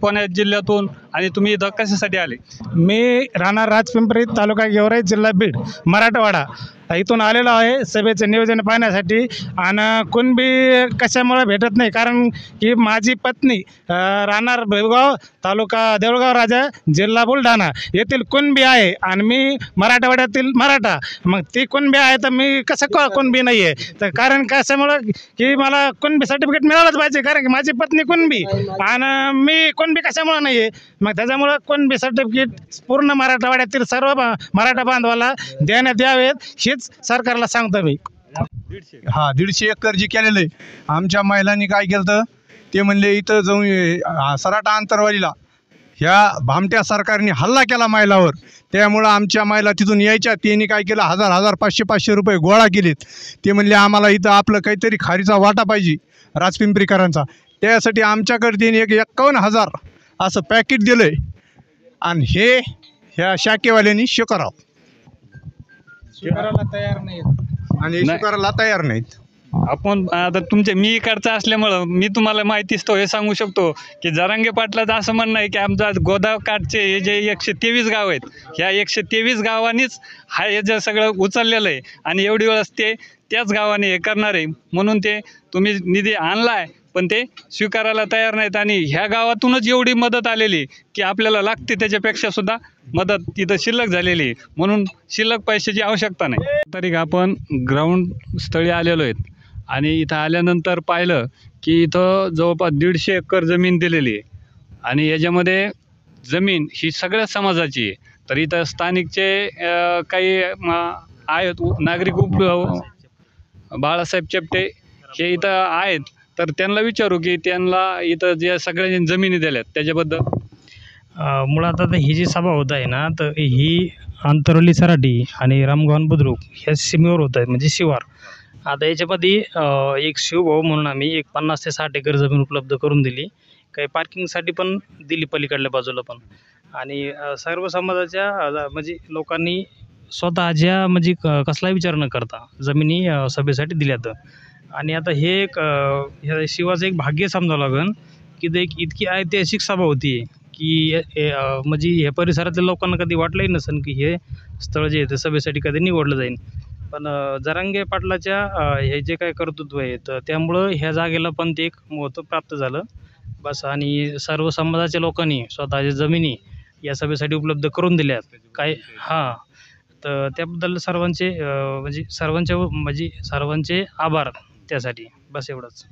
पुणे जिल्ह्यातून आणि तुम्ही इथं कशासाठी आले? मी राहणार राजपिंपरी, तालुका गेवराई, जिल्हा बीड, मराठवाडा इथून आलेलो आहे सभेचं नियोजन पाहण्यासाठी. आणि कुणबी कशामुळे भेटत नाही, कारण की माझी पत्नी राहणार बेळगाव, तालुका देऊळगाव राजा, जिल्हा बुलढाणा येथील कुणबी आहे आणि मी मराठवाड्यातील मराठा. मग ती कुणबी आहे तर मी कसं कुणबी नाही आहे? तर कारण कशामुळं की मला कुणबी सर्टिफिकेट मिळालंच पाहिजे, कारण की माझी पत्नी कुणबी आणि मी कुणबी कशामुळं नाही आहे. मग त्याच्यामुळं कुणबी सर्टिफिकेट पूर्ण मराठवाड्यातील सर्व मराठा बांधवाला देण्यात यावेत हीच सरकारला सांगतो मी. 150 एकर जे केलेलं आहे, आमच्या महिलांनी काय केलं तर ते म्हणले इथं जाऊन सराटा आंतरवालीला ह्या भामट्या सरकारने हल्ला केला महिलावर. त्यामुळं आमच्या महिला तिथून यायच्या, त्यांनी काय केलं 1000 500 रुपये गोळा केलेत. ते म्हणले आम्हाला इथं आपलं काहीतरी खारीचा वाटा पाहिजे राजपिंपरीकरांचा. त्यासाठी आमच्याकडे त्यांनी 51,000 असं पॅकेट दिलं आहे आणि हे ह्या शाखेवाल्यांनी स्वीकारावं तयार नाहीत आणि स्वीकारायला तयार नाहीत. आपण आता मी इकडचा असल्यामुळं मी तुम्हाला माहितीच तो हे सांगू शकतो की जरांगे पाटलाचं असं म्हणणं आहे की आमचा गोदाकाठचे हे जे 123 गाव आहेत, ह्या 123 गावांनीच हे जे सगळं उचललेलं आहे आणि एवढी वेळेस ते त्याच गावाने हे करणार आहे, म्हणून ते तुम्ही निधी आणला आहे पण ते स्वीकारायला तयार नाहीत. आणि ह्या गावातूनच एवढी मदत आलेली की आपल्याला लागते त्याच्यापेक्षा सुद्धा मदत तिथं शिल्लक झालेली, म्हणून शिल्लक पैशाची आवश्यकता नाही. तरी आपण ग्राउंड स्थळी आलेलो आहेत आणि इथं आल्यानंतर पाहिलं की इथं जवळपास 150 एकर जमीन दिलेली आहे आणि याच्यामध्ये जमीन ही सगळ्या समाजाची आहे. तर इथं स्थानिकचे काही आहेत नागरिक बाळासाहेब चेपटे हे इथं आहेत, तर त्यांना विचारू की त्यांना इथं जे सगळ्या जमिनी दिल्यात त्याच्याबद्दल. मुळात आता ही जी सभा होत आहे ना, तर ही आंतरवली सराटी आणि रामगव्हाण बुद्रुक ह्या सीमेवर होत आहे, म्हणजे शिवार. आता याच्यामध्ये एक शिवभाऊ म्हणून आम्ही एक 50 ते 60 एकर जमीन उपलब्ध करून दिली, काही पार्किंगसाठी पण दिली पलीकडल्या बाजूला पण. आणि सर्व समाजाच्या म्हणजे लोकांनी स्वतःच्या म्हणजे कसलाही विचार न करता जमिनी सभेसाठी दिल्यात. आणि आता हे एक ह्या शिवाचं एक भाग्य समजावं लागेल की ते एक इतकी ऐतिहासिक सभा होती की म्हणजे ह्या परिसरातल्या लोकांना कधी वाटलंही नसेल की हे स्थळ जे आहे ते सभेसाठी कधी निवडलं जाईल. पण जरांगे पाटलाच्या हे जे काय कर्तृत्व आहे तर त्यामुळं ह्या जागेला पण ते एक महत्त्व प्राप्त झालं बस. आणि सर्व समाजाच्या लोकांनी स्वतःच्या जमिनी या सभेसाठी उपलब्ध करून दिल्यात काय. हां, तर त्याबद्दल सर्वांचे म्हणजे सर्वांचे आभार त्यासाठी, बस एवढंच.